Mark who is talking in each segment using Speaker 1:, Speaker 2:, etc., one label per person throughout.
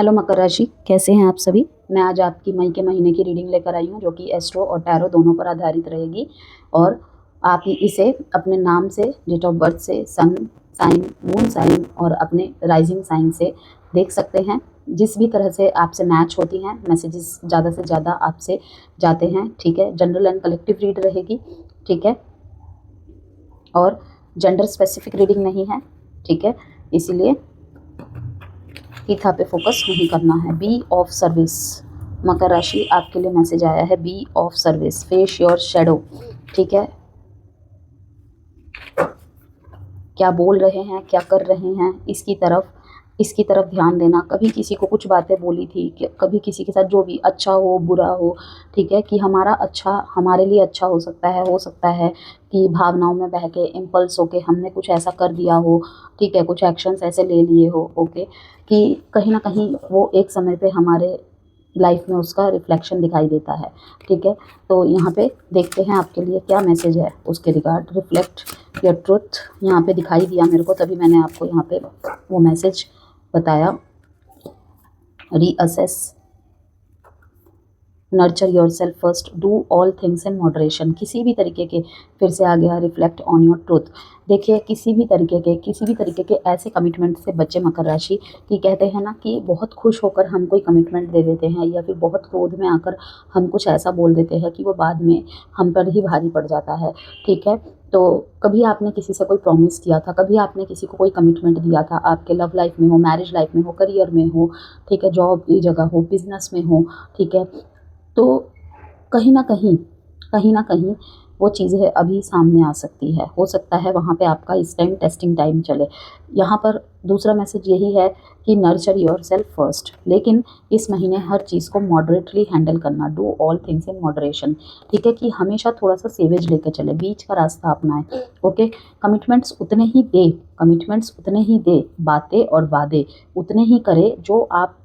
Speaker 1: Hello मकर राशि, कैसे हैं आप सभी। मैं आज आपकी मई के महीने की रीडिंग लेकर आई हूँ, जो कि एस्ट्रो और टैरो दोनों पर आधारित रहेगी। और आप इसे अपने नाम से, डेट ऑफ बर्थ से, सन साइन, मून साइन और अपने राइजिंग साइन से देख सकते हैं। जिस भी तरह से आपसे मैच होती हैं, मैसेजेस ज़्यादा से ज़्यादा आपसे जाते हैं। ठीक है, जनरल एंड कलेक्टिव रीड रहेगी। ठीक है, और जेंडर स्पेसिफिक रीडिंग नहीं है। ठीक है, इसीलिए ईथा पे फोकस नहीं करना है। Be of service. मकर राशि, आपके लिए मैसेज आया है, be of service, face your shadow. ठीक है, क्या बोल रहे हैं, क्या कर रहे हैं, इसकी तरफ ध्यान देना। कभी किसी को कुछ बातें बोली थी कि कभी किसी के साथ, जो भी अच्छा हो बुरा हो, ठीक है, कि हमारा अच्छा हमारे लिए अच्छा हो सकता है कि भावनाओं में बह के, इम्पल्स होके हमने कुछ ऐसा कर दिया हो। ठीक है, कुछ एक्शंस ऐसे ले लिए हो, ओके, कि कहीं ना कहीं वो एक समय पे हमारे लाइफ में उसका रिफ्लेक्शन दिखाई देता है। ठीक है, तो यहाँ पे देखते हैं आपके लिए क्या मैसेज है उसके रिगार्ड। रिफ्लेक्ट योर ट्रुथ यहाँ पे दिखाई दिया मेरे को, तभी मैंने आपको यहाँ पे वो मैसेज बताया। Reassess, nurture your self first, do all things in moderation. किसी भी तरीके के, फिर से आ गया रिफ्लेक्ट ऑन योर ट्रूथ। देखिए, किसी भी तरीके के ऐसे कमिटमेंट से बच्चे मकर राशि, कि कहते हैं ना कि बहुत खुश होकर हम कोई कमिटमेंट दे देते हैं, या फिर बहुत क्रोध में आकर हम कुछ ऐसा बोल देते हैं कि वो बाद में हम पर ही भारी पड़ जाता है। ठीक है, तो कभी आपने किसी से कोई प्रॉमिस किया था, कभी आपने किसी को कोई कमिटमेंट दिया था, आपके लव लाइफ में हो, मैरिज लाइफ में हो, करियर में हो, ठीक है, जॉब की जगह हो, बिजनेस में हो, ठीक है, तो कहीं न कहीं वो चीज़ें अभी सामने आ सकती है। हो सकता है वहाँ पे आपका इस टाइम टेस्टिंग टाइम चले। यहाँ पर दूसरा मैसेज यही है कि नर्चर योरसेल्फ फर्स्ट, लेकिन इस महीने हर चीज़ को मॉडरेटली हैंडल करना। Do all things in moderation. ठीक है, कि हमेशा थोड़ा-सा सेवेज लेके चले, बीच का रास्ता अपनाएँ। ओके, कमिटमेंट्स उतने ही दे, बातें और वादे उतने ही करे जो आप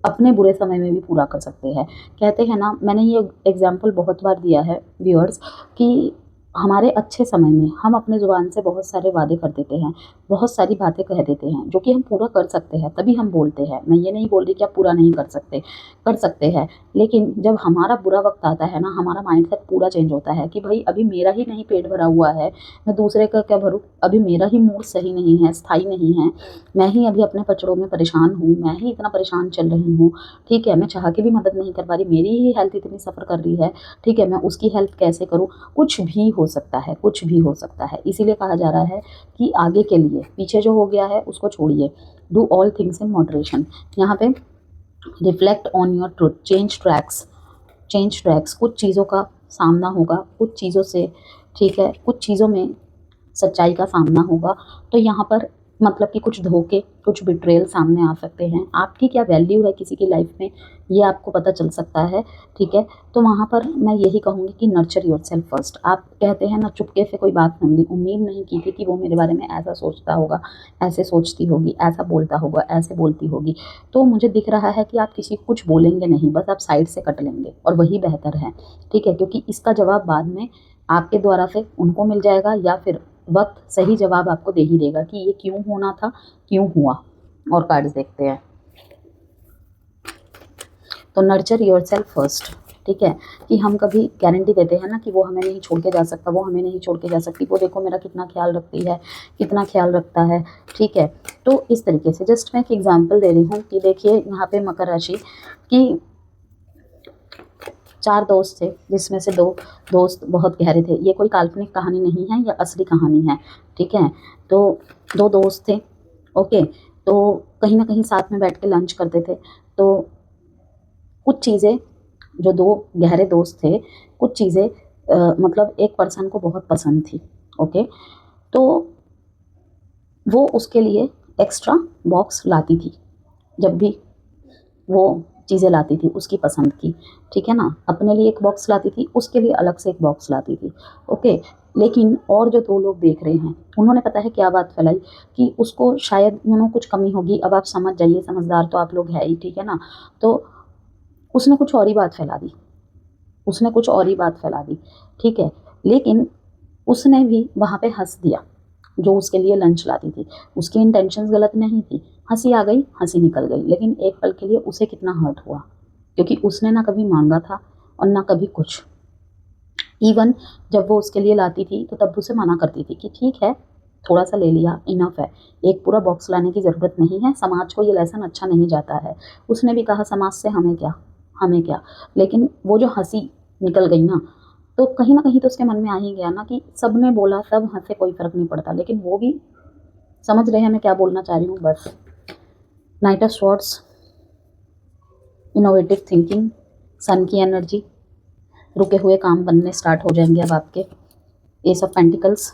Speaker 1: अपने बुरे समय में भी पूरा कर सकते हैं। कहते हैं ना, मैंने ये एग्जाम्पल बहुत बार दिया है व्यूअर्स, कि हमारे अच्छे समय में हम अपने ज़ुबान से बहुत सारे वादे कर देते हैं, बहुत सारी बातें कह देते हैं जो कि हम पूरा कर सकते हैं, तभी हम बोलते हैं। मैं ये नहीं बोल रही कि आप पूरा नहीं कर सकते हैं, लेकिन जब हमारा बुरा वक्त आता है ना, हमारा माइंडसेट पूरा चेंज होता है कि भाई अभी मेरा ही नहीं पेट भरा हुआ है, मैं दूसरे का क्या भरूँ, अभी मेरा ही मूड सही नहीं है, स्थायी नहीं है, मैं ही अभी अपने पचड़ों में परेशान हूँ, मैं ही इतना परेशान चल रही हूँ। ठीक है, मैं चाह के भी मदद नहीं कर पा रही, मेरी ही हेल्थ इतनी सफ़र कर रही है। ठीक है, मैं उसकी हेल्प कैसे करूँ। कुछ भी हो सकता है, कुछ भी हो सकता है। इसीलिए कहा जा रहा है कि आगे के लिए, पीछे जो हो गया है उसको छोड़िए। Do all things in moderation. यहाँ पे reflect on your truth, change tracks. कुछ चीज़ों का सामना होगा, कुछ चीज़ों से, ठीक है, कुछ चीज़ों में सच्चाई का सामना होगा। तो यहाँ पर मतलब कि कुछ धोखे, कुछ बिट्रेयल सामने आ सकते हैं। आपकी क्या वैल्यू है किसी की लाइफ में, ये आपको पता चल सकता है। ठीक है, तो वहाँ पर मैं यही कहूँगी कि नर्चर योरसेल्फ फर्स्ट। आप कहते हैं ना, चुपके से कोई बात सुन ली, उम्मीद नहीं की थी कि वो मेरे बारे में ऐसा सोचता होगा, ऐसे सोचती होगी, ऐसा बोलता होगा, ऐसे बोलती होगी। तो मुझे दिख रहा है कि आप किसी को कुछ बोलेंगे नहीं, बस आप साइड से कट लेंगे, और वही बेहतर है। ठीक है, क्योंकि इसका जवाब बाद में आपके द्वारा से उनको मिल जाएगा, या फिर वक्त सही जवाब आपको दे ही देगा कि ये क्यों होना था, क्यों हुआ। और कार्ड्स देखते हैं। तो नर्चर योरसेल्फ फर्स्ट। ठीक है, कि हम कभी गारंटी देते हैं ना कि वो हमें नहीं छोड़ के जा सकता, वो हमें नहीं छोड़ के जा सकती, वो देखो मेरा कितना ख्याल रखती है, कितना ख्याल रखता है। ठीक है, तो इस तरीके से जस्ट मैं एक एग्जाम्पल दे रही हूँ कि देखिए यहाँ पे मकर राशि की 4 दोस्त थे, जिसमें से 2 दोस्त बहुत गहरे थे। ये कोई काल्पनिक कहानी नहीं है, या असली कहानी है। ठीक है, तो 2 दोस्त थे, ओके, तो कहीं ना कहीं साथ में बैठ के लंच करते थे। तो कुछ चीज़ें, जो 2 गहरे दोस्त थे, कुछ चीज़ें मतलब एक पर्सन को बहुत पसंद थी। ओके, तो वो उसके लिए एक्स्ट्रा बॉक्स लाती थी, जब भी वो चीज़ें लाती थी उसकी पसंद की। ठीक है ना, अपने लिए एक बॉक्स लाती थी, उसके लिए अलग से एक बॉक्स लाती थी। ओके, लेकिन और जो 2 लोग देख रहे हैं, उन्होंने पता है क्या बात फैलाई, कि उसको शायद कुछ कमी होगी। अब आप समझ जाइए, समझदार तो आप लोग है ही, ठीक है ना। तो उसने कुछ और ही बात फैला दी, उसने कुछ और ही बात फैला दी। ठीक है, लेकिन उसने भी वहाँ पे हंस दिया। जो उसके लिए लंच लाती थी, उसकी इंटेंशंस गलत नहीं थी, हंसी आ गई, हंसी निकल गई, लेकिन एक पल के लिए उसे कितना हर्ट हुआ, क्योंकि उसने ना कभी मांगा था और ना कभी कुछ। इवन जब वो उसके लिए लाती थी तो तब उसे मना करती थी कि ठीक है, थोड़ा सा ले लिया, इनफ है, एक पूरा बॉक्स लाने की ज़रूरत नहीं है, समाज को ये लेसन अच्छा नहीं जाता है। उसने भी कहा समाज से हमें क्या, हमें क्या। लेकिन वो जो हंसी निकल गई ना, तो कहीं ना कहीं तो उसके मन में आ ही गया ना कि सब ने बोला, सब हंसे, कोई फर्क नहीं पड़ता, लेकिन वो भी समझ रहे हैं मैं क्या बोलना चाह रही हूँ। बस night of swords, innovative thinking, sun की एनर्जी, रुके हुए काम बनने स्टार्ट हो जाएंगे अब आपके। एस ऑफ पेंटिकल्स,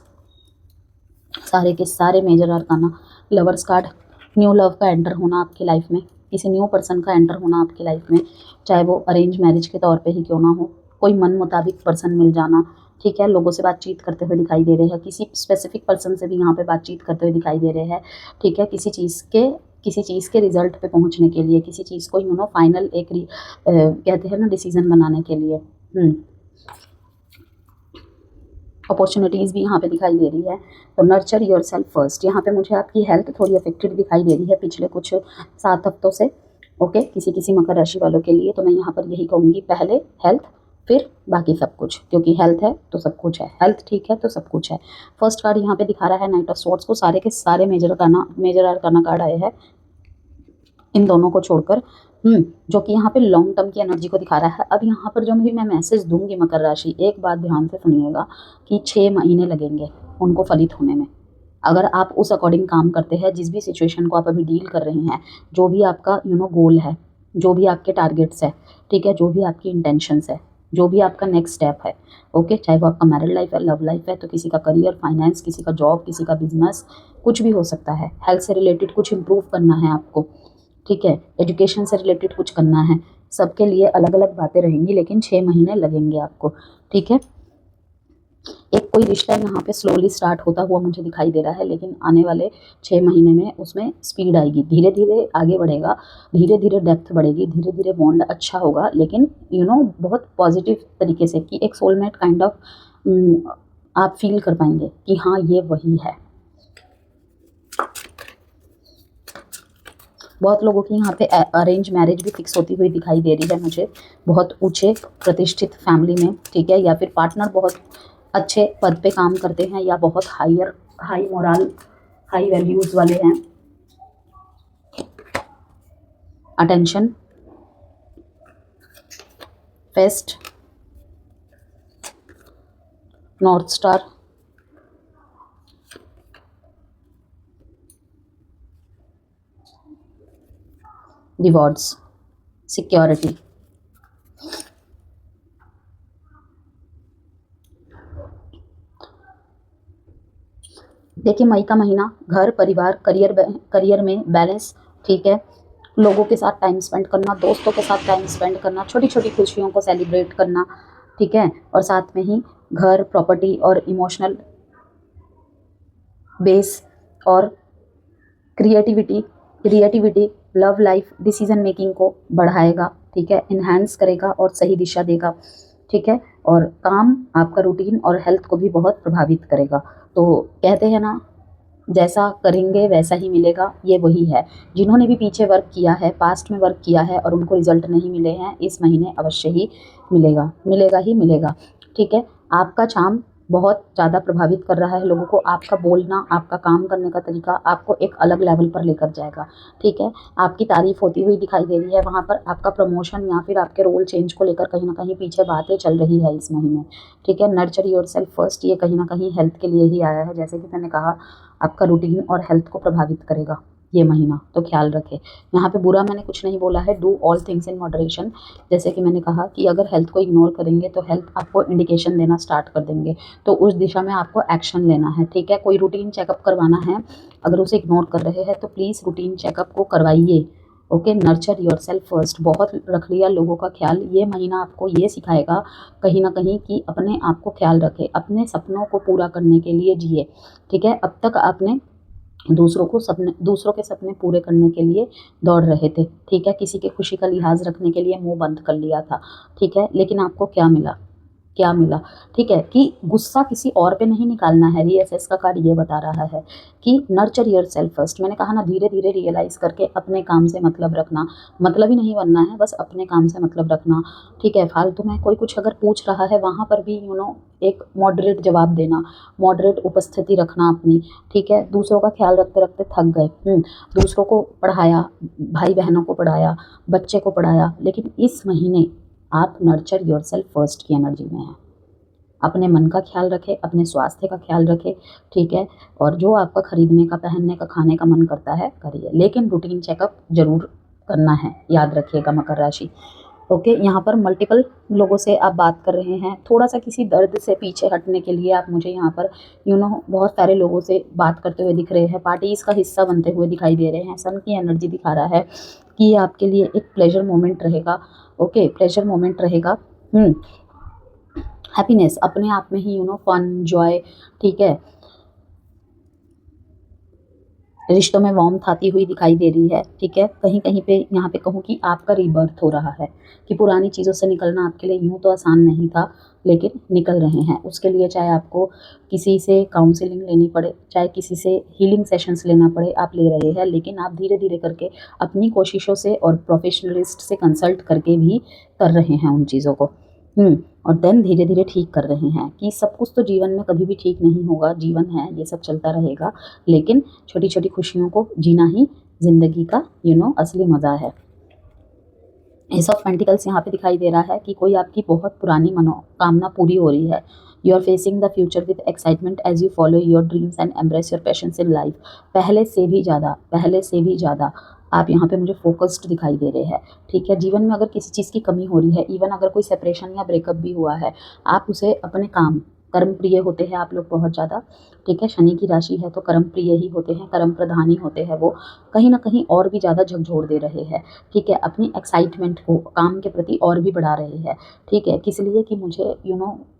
Speaker 1: सारे के सारे major arcana. Lovers card, new love का एंटर होना आपकी लाइफ में, किसी न्यू पर्सन का एंटर होना आपकी लाइफ में, चाहे वो अरेंज मैरिज के तौर पे ही क्यों ना हो, कोई मन मुताबिक पर्सन मिल जाना, ठीक है। लोगों से बातचीत करते हुए दिखाई दे रहे हैं, किसी स्पेसिफिक पर्सन से भी यहाँ पे बातचीत करते हुए दिखाई दे रहे हैं, ठीक है। किसी चीज़ के रिजल्ट पे पहुँचने के लिए, किसी चीज़ को फाइनल एक कहते हैं ना डिसीजन बनाने के लिए। अपॉर्चुनिटीज़ भी यहाँ पे दिखाई दे रही है। तो नर्चर योर सेल्फ फर्स्ट। यहाँ पे मुझे आपकी हेल्थ थोड़ी अफेक्टेड दिखाई दे रही है पिछले कुछ 7 हफ्तों से, ओके। किसी मकर राशि वालों के लिए तो मैं यहाँ पर यही कहूँगी, पहले हेल्थ, फिर बाकी सब कुछ, क्योंकि हेल्थ है तो सब कुछ है, हेल्थ ठीक है तो सब कुछ है। फर्स्ट कार्ड यहाँ पे दिखा रहा है नाइट ऑफ स्वॉर्ड्स को, सारे के सारे मेजर आर्काना कार्ड आए हैं इन दोनों को छोड़कर, जो कि यहाँ पे लॉन्ग टर्म की एनर्जी को दिखा रहा है। अब यहाँ पर जो भी मैं मैसेज दूंगी मकर राशि, एक बात ध्यान से सुनिएगा कि 6 महीने लगेंगे उनको फलित होने में। अगर आप उस अकॉर्डिंग काम करते हैं, जिस भी सिचुएशन को आप अभी डील कर रहे हैं, जो भी आपका गोल है, जो भी आपके टारगेट्स है, ठीक है, जो भी आपकी इंटेंशंस है, जो भी आपका नेक्स्ट स्टेप है, ओके। चाहे वो आपका मैरिड लाइफ है, लव लाइफ है, तो किसी का करियर, फाइनेंस, किसी का जॉब, किसी का बिजनेस, कुछ भी हो सकता है। हेल्थ से रिलेटेड कुछ इंप्रूव करना है आपको, ठीक है। एजुकेशन से रिलेटेड कुछ करना है, सबके लिए अलग अलग बातें रहेंगी, लेकिन 6 महीने लगेंगे आपको, ठीक है। एक कोई रिश्ता यहाँ पे स्लोली स्टार्ट होता हुआ मुझे दिखाई दे रहा है, लेकिन आने वाले 6 महीने में उसमें स्पीड आएगी, धीरे धीरे आगे बढ़ेगा, धीरे धीरे डेप्थ बढ़ेगी, धीरे धीरे बॉन्ड अच्छा होगा, लेकिन बहुत पॉजिटिव तरीके से, कि एक सोलमेट काइंड ऑफ आप फील कर पाएंगे कि हाँ ये वही है। बहुत लोगों की यहाँ पे अरेंज मैरिज भी फिक्स होती हुई दिखाई दे रही है मुझे, बहुत ऊंचे प्रतिष्ठित फैमिली में, ठीक है। या फिर पार्टनर बहुत अच्छे पद पे काम करते हैं, या बहुत हाई मोरल, हाई वैल्यूज वाले हैं। Attention, fest, north star, rewards, security. देखिए मई का महीना, घर, परिवार, करियर में बैलेंस, ठीक है। लोगों के साथ टाइम स्पेंड करना, दोस्तों के साथ टाइम स्पेंड करना, छोटी छोटी खुशियों को सेलिब्रेट करना, ठीक है। और साथ में ही घर, प्रॉपर्टी और इमोशनल बेस और creativity, love life, decision making को बढ़ाएगा, ठीक है, इन्हांस करेगा और सही दिशा देगा, ठीक है। और काम, आपका रूटीन और हेल्थ को भी बहुत प्रभावित करेगा। तो कहते हैं ना, जैसा करेंगे वैसा ही मिलेगा, ये वही है। जिन्होंने भी पीछे वर्क किया है, पास्ट में वर्क किया है और उनको रिजल्ट नहीं मिले हैं, इस महीने अवश्य ही मिलेगा ही मिलेगा, ठीक है। आपका चार्म बहुत ज़्यादा प्रभावित कर रहा है लोगों को, आपका बोलना, आपका काम करने का तरीका आपको एक अलग लेवल पर लेकर जाएगा, ठीक है। आपकी तारीफ होती हुई दिखाई दे रही है वहाँ पर, आपका प्रमोशन या फिर आपके रोल चेंज को लेकर कहीं ना कहीं पीछे बातें चल रही है इस महीने, ठीक है। नर्चर योरसेल्फ फर्स्ट, ये कहीं ना कहीं हेल्थ के लिए ही आया है, जैसे कि मैंने कहा, आपका रूटीन और हेल्थ को प्रभावित करेगा ये महीना, तो ख्याल रखें। यहाँ पे बुरा मैंने कुछ नहीं बोला है, do all things in moderation. जैसे कि मैंने कहा कि अगर हेल्थ को इग्नोर करेंगे तो हेल्थ आपको इंडिकेशन देना स्टार्ट कर देंगे, तो उस दिशा में आपको एक्शन लेना है, ठीक है। कोई रूटीन चेकअप करवाना है, अगर उसे इग्नोर कर रहे हैं तो प्लीज़ रूटीन चेकअप को करवाइए, ओके। नर्चर योरसेल्फ फर्स्ट, बहुत रख लिया लोगों का ख्याल। ये महीना आपको ये सिखाएगा कहीं ना कहीं कि अपने आप को ख्याल रखें, अपने सपनों को पूरा करने के लिए जिए, ठीक है। अब तक आपने दूसरों के सपने पूरे करने के लिए दौड़ रहे थे, ठीक है। किसी की खुशी का लिहाज रखने के लिए मुंह बंद कर लिया था, ठीक है। लेकिन आपको क्या मिला? क्या मिला, ठीक है। कि गुस्सा किसी और पे नहीं निकालना है। रीएसएस का कार्ड ये बता रहा है कि नर्चर योरसेल्फ फर्स्ट। मैंने कहा ना, धीरे धीरे रियलाइज़ करके अपने काम से मतलब रखना, मतलब ही नहीं बनना है, बस अपने काम से मतलब रखना, ठीक है। फालतू में कोई कुछ अगर पूछ रहा है वहाँ पर भी एक मॉडरेट जवाब देना, मॉडरेट उपस्थिति रखना अपनी, ठीक है। दूसरों का ख्याल रखते रखते थक गए, दूसरों को पढ़ाया, भाई बहनों को पढ़ाया, बच्चे को पढ़ाया, लेकिन इस महीने आप नर्चर योरसेल्फ फर्स्ट की एनर्जी में हैं। अपने मन का ख्याल रखें, अपने स्वास्थ्य का ख्याल रखें, ठीक है। और जो आपका खरीदने का, पहनने का, खाने का मन करता है करिए, लेकिन रूटीन चेकअप जरूर करना है, याद रखिएगा मकर राशि। ओके, यहाँ पर मल्टीपल लोगों से आप बात कर रहे हैं, थोड़ा सा किसी दर्द से पीछे हटने के लिए आप मुझे यहाँ पर बहुत सारे लोगों से बात करते हुए दिख रहे हैं, पार्टीज़ का हिस्सा बनते हुए दिखाई दे रहे हैं। सन की एनर्जी दिखा रहा है कि ये आपके लिए एक प्लेजर मोमेंट रहेगा। ओके, प्लेजर मोमेंट रहेगा। हैप्पीनेस अपने आप में ही फन, जॉय, ठीक है। रिश्तों में वार्मथ आती हुई दिखाई दे रही है, ठीक है। कहीं कहीं पे यहाँ पे कहूँ कि आपका रीबर्थ हो रहा है, कि पुरानी चीज़ों से निकलना आपके लिए यूँ तो आसान नहीं था, लेकिन निकल रहे हैं। उसके लिए चाहे आपको किसी से काउंसलिंग लेनी पड़े, चाहे किसी से हीलिंग सेशंस लेना पड़े, आप ले रहे हैं, लेकिन आप धीरे धीरे करके अपनी कोशिशों से और प्रोफेशनलिस्ट से कंसल्ट करके भी कर रहे हैं उन चीज़ों को। और देन धीरे धीरे ठीक कर रहे हैं। कि सब कुछ तो जीवन में कभी भी ठीक नहीं होगा, जीवन है, ये सब चलता रहेगा, लेकिन छोटी छोटी खुशियों को जीना ही ज़िंदगी का असली मज़ा है। एस ऑफ पेंटिकल्स यहाँ पे दिखाई दे रहा है कि कोई आपकी बहुत पुरानी मनोकामना पूरी हो रही है। You are facing the future with excitement as you follow your dreams and embrace your passions in life. पहले से भी ज़्यादा आप यहाँ पे मुझे फोकस्ड दिखाई दे रहे हैं, ठीक है। जीवन में अगर किसी चीज़ की कमी हो रही है, इवन अगर कोई सेपरेशन या ब्रेकअप भी हुआ है, आप उसे अपने काम, कर्म प्रिय होते हैं आप लोग बहुत ज़्यादा, ठीक है। शनि की राशि है तो कर्म प्रिय ही होते हैं, कर्म प्रधान ही होते हैं वो, कहीं ना कहीं और भी ज़्यादा झकझोर दे रहे हैं, ठीक है। अपनी एक्साइटमेंट को काम के प्रति और भी बढ़ा रहे हैं, ठीक है। किस लिए? कि मुझे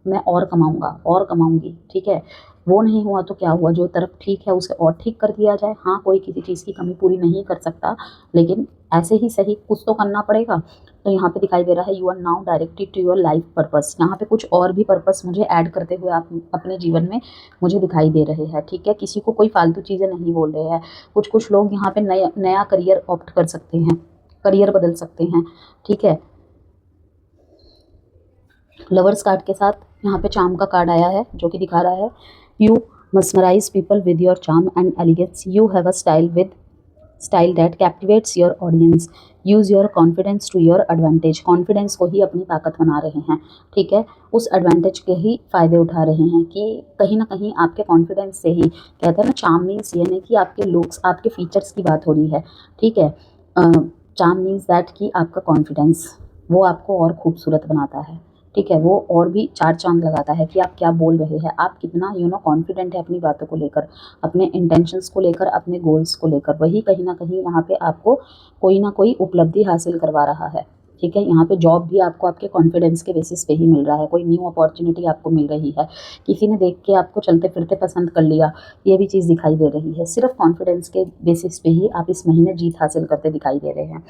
Speaker 1: मैं और कमाऊँगा और कमाऊँगी, ठीक है। वो नहीं हुआ तो क्या हुआ, जो तरफ ठीक है उसे और ठीक कर दिया जाए। हाँ, कोई किसी चीज़ की कमी पूरी नहीं कर सकता, लेकिन ऐसे ही सही कुछ तो करना पड़ेगा। तो यहाँ पे दिखाई दे रहा है you are now directed to your life purpose. यहाँ पे कुछ और भी पर्पस मुझे ऐड करते हुए आप अपने जीवन में मुझे दिखाई दे रहे हैं, ठीक है। किसी को कोई फालतू चीज़ें नहीं बोल रहे हैं। कुछ लोग यहाँ पे नया करियर ऑप्ट कर सकते हैं, करियर बदल सकते हैं, ठीक है। लवर्स कार्ड के साथ यहाँ पे चार्म का कार्ड आया है, जो कि दिखा रहा है you mesmerize people with your charm and elegance. You have a style that captivates your audience. Use your confidence to your advantage. Confidence को ही अपनी ताकत बना रहे हैं, ठीक है। उस एडवांटेज के ही फ़ायदे उठा रहे हैं कि कहीं ना कहीं आपके कॉन्फिडेंस से ही, कहते हैं ना, चार्म मीन्स ये नहीं कि आपके लुक्स, आपके फीचर्स की बात हो रही है, ठीक है। चार्म मीन्स दैट कि आपका कॉन्फिडेंस वो आपको और खूबसूरत बनाता है, ठीक है। वो और भी चार चांद लगाता है कि आप क्या बोल रहे हैं, आप कितना कॉन्फिडेंट है अपनी बातों को लेकर, अपने इंटेंशंस को लेकर, अपने गोल्स को लेकर। वही कहीं ना कहीं यहाँ पे आपको कोई ना कोई उपलब्धि हासिल करवा रहा है, ठीक है। यहाँ पे जॉब भी आपको आपके कॉन्फिडेंस के बेसिस पे ही मिल रहा है, कोई न्यू अपॉर्चुनिटी आपको मिल रही है, किसी ने देख के आपको चलते फिरते पसंद कर लिया, ये भी चीज़ दिखाई दे रही है। सिर्फ कॉन्फिडेंस के बेसिस पे ही आप इस महीने जीत हासिल करते दिखाई दे रहे हैं।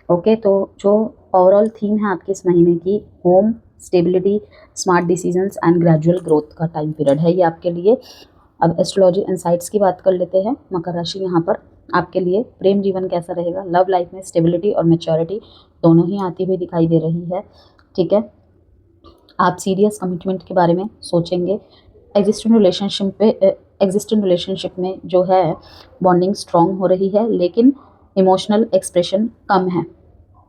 Speaker 1: ओके, तो जो ओवरऑल थीम है आपके इस महीने की, home, stability, smart decisions and gradual growth का टाइम पीरियड है ये आपके लिए। अब एस्ट्रोलॉजी इंसाइट्स की बात कर लेते हैं। मकर राशि, यहाँ पर आपके लिए प्रेम जीवन कैसा रहेगा। लव लाइफ में स्टेबिलिटी और मैच्योरिटी दोनों ही आती हुई दिखाई दे रही है, ठीक है। आप सीरियस कमिटमेंट के बारे में सोचेंगे। एग्जिस्टिंग रिलेशनशिप में जो है बॉन्डिंग स्ट्रॉन्ग हो रही है, लेकिन इमोशनल एक्सप्रेशन कम है,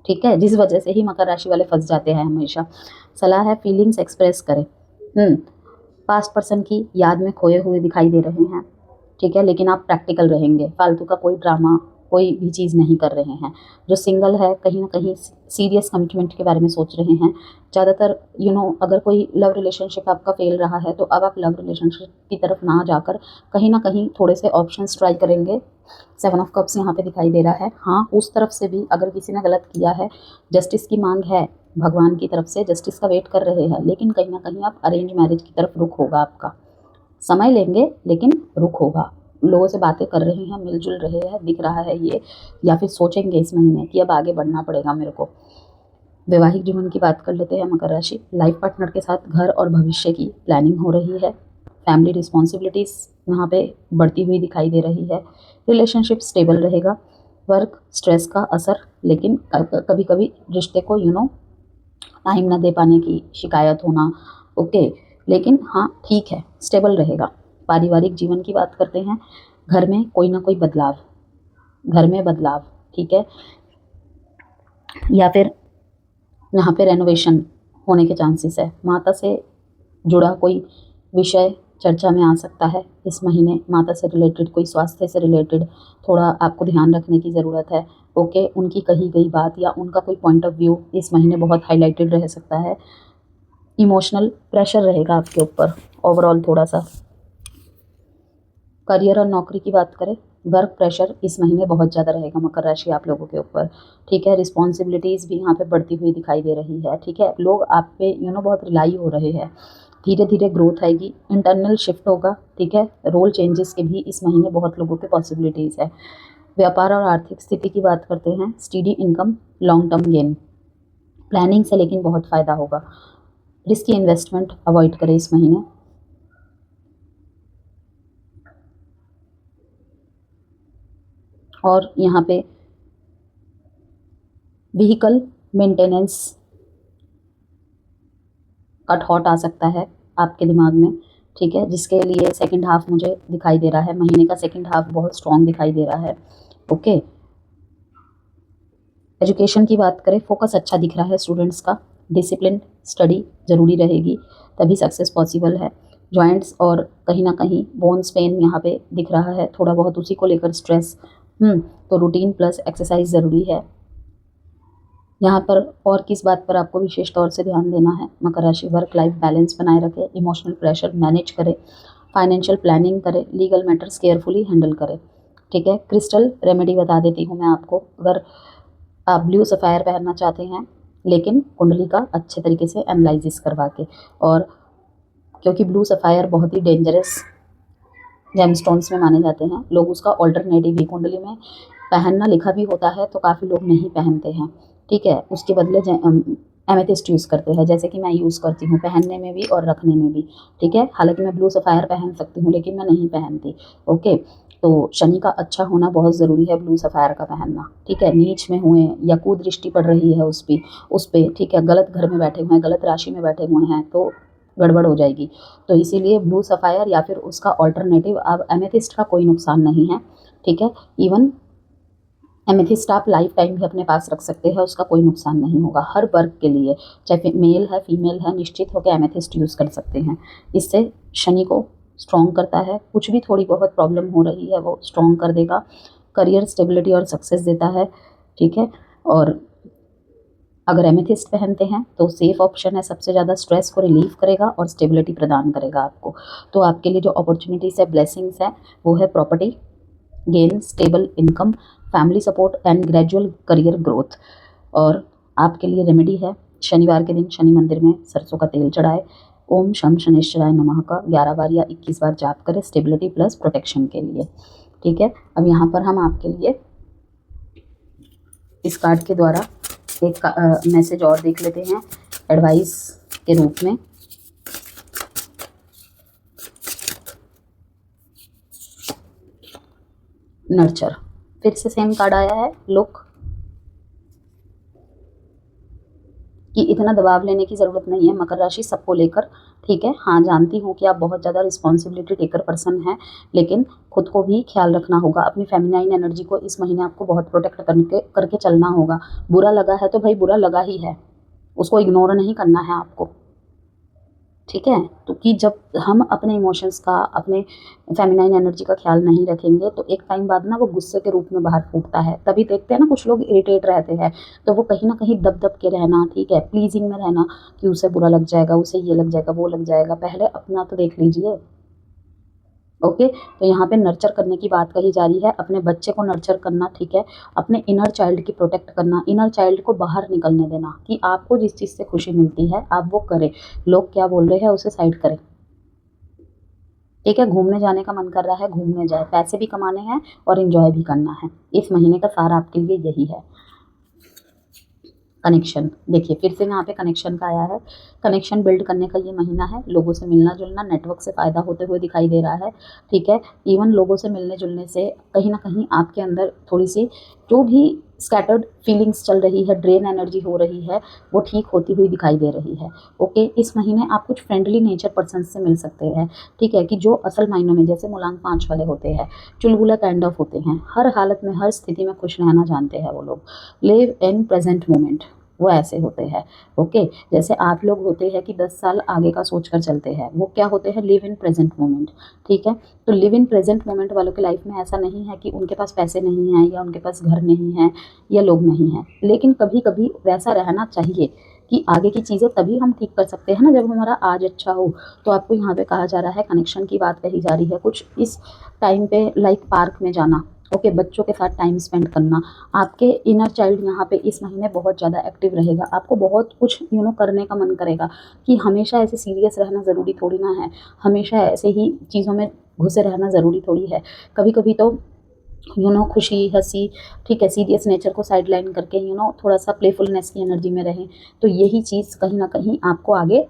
Speaker 1: ठीक है। जिस वजह से ही मकर राशि वाले फंस जाते हैं हमेशा। सलाह है फीलिंग्स एक्सप्रेस करें। पास्ट पर्सन की याद में खोए हुए दिखाई दे रहे हैं, ठीक है, लेकिन आप प्रैक्टिकल रहेंगे। फालतू का कोई ड्रामा, कोई भी चीज़ नहीं कर रहे हैं। जो सिंगल है, कहीं ना कहीं सीरियस कमिटमेंट के बारे में सोच रहे हैं ज़्यादातर। अगर कोई लव रिलेशनशिप आपका फेल रहा है, तो अब आप लव रिलेशनशिप की तरफ ना जाकर कहीं ना कहीं थोड़े से ऑप्शंस ट्राई करेंगे। 7 ऑफ कप्स यहाँ पे दिखाई दे रहा है। हाँ, उस तरफ से भी अगर किसी ने गलत किया है, जस्टिस की मांग है, भगवान की तरफ से जस्टिस का वेट कर रहे हैं, लेकिन कहीं ना कहीं आप अरेंज मैरिज की तरफ रुख होगा आपका। समय लेंगे लेकिन रुख होगा। लोगों से बातें कर रहे हैं, मिलजुल रहे हैं, दिख रहा है ये, या फिर सोचेंगे इस महीने कि अब आगे बढ़ना पड़ेगा मेरे को। वैवाहिक जीवन की बात कर लेते हैं मकर राशि। लाइफ पार्टनर के साथ घर और भविष्य की प्लानिंग हो रही है। फैमिली रिस्पॉन्सिबिलिटीज़ यहाँ पे बढ़ती हुई दिखाई दे रही है। रिलेशनशिप स्टेबल रहेगा। वर्क स्ट्रेस का असर, लेकिन कभी कभी रिश्ते को टाइम ना दे पाने की शिकायत होना, ओके, लेकिन हाँ ठीक है, स्टेबल रहेगा। पारिवारिक जीवन की बात करते हैं। घर में कोई ना कोई बदलाव, घर में बदलाव, ठीक है, या फिर यहाँ पे रेनोवेशन होने के चांसेस है। माता से जुड़ा कोई विषय चर्चा में आ सकता है इस महीने। माता से रिलेटेड, कोई स्वास्थ्य से रिलेटेड थोड़ा आपको ध्यान रखने की ज़रूरत है, ओके। उनकी कही गई बात या उनका कोई पॉइंट ऑफ व्यू इस महीने बहुत हाईलाइटेड रह सकता है। इमोशनल प्रेशर रहेगा आपके ऊपर ओवरऑल थोड़ा सा। करियर और नौकरी की बात करें, वर्क प्रेशर इस महीने बहुत ज़्यादा रहेगा मकर राशि आप लोगों के ऊपर, ठीक है। रिस्पॉन्सिबिलिटीज़ भी यहाँ पे बढ़ती हुई दिखाई दे रही है, ठीक है। लोग आप पे बहुत रिलाई हो रहे हैं। धीरे धीरे ग्रोथ आएगी, इंटरनल शिफ्ट होगा, ठीक है। रोल चेंजेस के भी इस महीने बहुत लोगों के पॉसिबिलिटीज़ है। व्यापार और आर्थिक स्थिति की बात करते हैं। Steady income, long term gain, planning से लेकिन बहुत फ़ायदा होगा। रिस्की इन्वेस्टमेंट अवॉइड करें इस महीने। और यहाँ पे व्हीकल मेंटेनेंस का थॉट आ सकता है आपके दिमाग में, ठीक है, जिसके लिए सेकंड हाफ मुझे दिखाई दे रहा है। महीने का सेकंड हाफ बहुत स्ट्रॉन्ग दिखाई दे रहा है, ओके। एजुकेशन की बात करें, फोकस अच्छा दिख रहा है स्टूडेंट्स का। डिसिप्लिन स्टडी ज़रूरी रहेगी, तभी सक्सेस पॉसिबल है। जॉइंट्स और कहीं ना कहीं बोन्स पेन यहाँ पे दिख रहा है, थोड़ा बहुत उसी को लेकर स्ट्रेस। तो रूटीन प्लस एक्सरसाइज ज़रूरी है यहाँ पर। और किस बात पर आपको विशेष तौर से ध्यान देना है मकर राशि? वर्क लाइफ बैलेंस बनाए रखें, इमोशनल प्रेशर मैनेज करें, फाइनेंशियल प्लानिंग करें, लीगल मैटर्स केयरफुली हैंडल करें, ठीक है। क्रिस्टल रेमेडी बता देती हूँ मैं आपको। अगर आप ब्लू सफ़ायर पहनना चाहते हैं, लेकिन कुंडली का अच्छे तरीके से एनालिसिस करवा के, और क्योंकि ब्लू सफ़ायर बहुत ही डेंजरस जेमस्टोन्स में माने जाते हैं, लोग उसका ऑल्टरनेटिव भी कुंडली में पहनना लिखा भी होता है तो काफ़ी लोग नहीं पहनते हैं, ठीक है। उसके बदले एमेथिस्ट यूज़ करते हैं, जैसे कि मैं यूज़ करती हूँ, पहनने में भी और रखने में भी, ठीक है। हालांकि मैं ब्लू सफ़ायर पहन सकती हूँ, लेकिन मैं नहीं पहनती, ओके। तो शनि का अच्छा होना बहुत ज़रूरी है, ब्लू सफ़ायर का पहनना, ठीक है। नीच में हुए या कुदृष्टि पड़ रही है उस पर, ठीक है, गलत घर में बैठे हुए हैं, गलत राशि में बैठे हुए हैं, तो गड़बड़ हो जाएगी। तो इसीलिए ब्लू सफ़ायर या फिर उसका ऑल्टरनेटिव, अब एमेथिस्ट का कोई नुकसान नहीं है, ठीक है। इवन एमेथिस्ट आप लाइफ टाइम भी अपने पास रख सकते हैं, उसका कोई नुकसान नहीं होगा। हर वर्ग के लिए, चाहे मेल है फीमेल है, निश्चित होकर एमेथिस्ट यूज़ कर सकते हैं। इससे शनि को स्ट्रॉन्ग करता है, कुछ भी थोड़ी बहुत प्रॉब्लम हो रही है वो स्ट्रॉन्ग कर देगा। करियर स्टेबिलिटी और सक्सेस देता है, ठीक है। और अगर एमेथिस्ट पहनते हैं तो सेफ ऑप्शन है, सबसे ज़्यादा स्ट्रेस को रिलीव करेगा और स्टेबिलिटी प्रदान करेगा आपको। तो आपके लिए जो अपॉर्चुनिटीज़ है, ब्लेसिंग्स है, वो है property gain, stable income, family support and gradual career growth. और आपके लिए रेमेडी है, शनिवार के दिन शनि मंदिर में सरसों का तेल चढ़ाए, ओम शम शनिश्चराय नमः का 11 बार या 21 बार जाप करें, स्टेबिलिटी प्लस प्रोटेक्शन के लिए, ठीक है। अब यहाँ पर हम आपके लिए इस कार्ड के द्वारा एक मैसेज और देख लेते हैं एडवाइस के रूप में। नर्चर, फिर से सेम कार्ड आया है, लुक, कि इतना दबाव लेने की ज़रूरत नहीं है मकर राशि सबको लेकर, ठीक है। हाँ, जानती हूँ कि आप बहुत ज़्यादा रिस्पॉन्सिबिलिटी टेकर पर्सन हैं, लेकिन खुद को भी ख्याल रखना होगा। अपनी फेमिनाइन एनर्जी को इस महीने आपको बहुत प्रोटेक्ट करके चलना होगा। बुरा लगा है तो भाई बुरा लगा ही है, उसको इग्नोर नहीं करना है आपको, ठीक है। तो कि जब हम अपने इमोशंस का, अपने फेमिनाइन एनर्जी का ख्याल नहीं रखेंगे तो एक टाइम बाद ना वो गुस्से के रूप में बाहर फूटता है। तभी देखते हैं ना कुछ लोग इरिटेट रहते हैं, तो वो कहीं ना कहीं दब दब के रहना, ठीक है, प्लीजिंग में रहना, कि उसे बुरा लग जाएगा, उसे ये लग जाएगा, वो लग जाएगा। पहले अपना तो देख लीजिए, ओके। तो यहाँ पे नर्चर करने की बात कही जा रही है, अपने बच्चे को नर्चर करना, ठीक है। अपने इनर चाइल्ड की प्रोटेक्ट करना, इनर चाइल्ड को बाहर निकलने देना, कि आपको जिस चीज़ से खुशी मिलती है आप वो करें। लोग क्या बोल रहे हैं उसे साइड करें, ठीक है। घूमने जाने का मन कर रहा है, घूमने जाए, पैसे भी कमाने हैं और एंजॉय भी करना है। इस महीने का सारा आपके लिए यही है। कनेक्शन, देखिए फिर से यहाँ पे कनेक्शन का आया है। कनेक्शन बिल्ड करने का ये महीना है, लोगों से मिलना जुलना, नेटवर्क से फ़ायदा होते हुए दिखाई दे रहा है, ठीक है। इवन लोगों से मिलने जुलने से कहीं ना कहीं आपके अंदर थोड़ी सी जो भी स्कैटर्ड फीलिंग्स चल रही है, ड्रेन एनर्जी हो रही है, वो ठीक होती हुई दिखाई दे रही है। ओके, इस महीने आप कुछ फ्रेंडली नेचर पर्सन से मिल सकते हैं, ठीक है, कि जो असल मायनों में जैसे मूलांक 5 वाले होते हैं, चुलबुला काइंड ऑफ होते हैं, हर हालत में हर स्थिति में खुश रहना जानते हैं वो लोग, लिव इन प्रेजेंट मोमेंट, वो ऐसे होते हैं। ओके, जैसे आप लोग होते हैं कि 10 साल आगे का सोच कर चलते हैं, वो क्या होते हैं, लिव इन प्रेजेंट मोमेंट, ठीक है। तो लिव इन प्रेजेंट मोमेंट वालों की लाइफ में ऐसा नहीं है कि उनके पास पैसे नहीं हैं या उनके पास घर नहीं है या लोग नहीं हैं, लेकिन कभी कभी वैसा रहना चाहिए कि आगे की चीज़ें तभी हम ठीक कर सकते हैं ना जब हमारा आज अच्छा हो। तो आपको यहाँ पे कहा जा रहा है, कनेक्शन की बात कही जा रही है कुछ इस टाइम पे, लाइक पार्क में जाना, ओके, बच्चों के साथ टाइम स्पेंड करना, आपके इनर चाइल्ड यहाँ पे इस महीने बहुत ज़्यादा एक्टिव रहेगा, आपको बहुत कुछ करने का मन करेगा कि हमेशा ऐसे सीरियस रहना ज़रूरी थोड़ी ना है, हमेशा ऐसे ही चीज़ों में घुसे रहना ज़रूरी थोड़ी है। कभी कभी तो खुशी हंसी, ठीक है, सीरियस नेचर को साइड लाइन करके थोड़ा सा प्लेफुलनेस की एनर्जी में रहें, तो यही चीज़ कहीं ना कहीं आपको आगे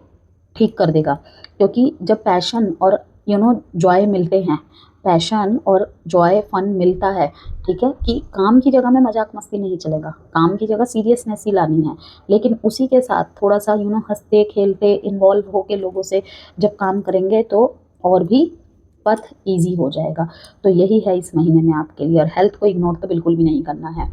Speaker 1: ठीक कर देगा। क्योंकि जब पैशन और जॉय मिलते हैं, पैशन और जॉय फन मिलता है, ठीक है, कि काम की जगह में मजाक मस्ती नहीं चलेगा, काम की जगह सीरियसनेस ही लानी है, लेकिन उसी के साथ थोड़ा सा हंसते खेलते इन्वॉल्व होके लोगों से जब काम करेंगे तो और भी पथ ईजी हो जाएगा। तो यही है इस महीने में आपके लिए, और हेल्थ को इग्नोर तो बिल्कुल भी नहीं करना है।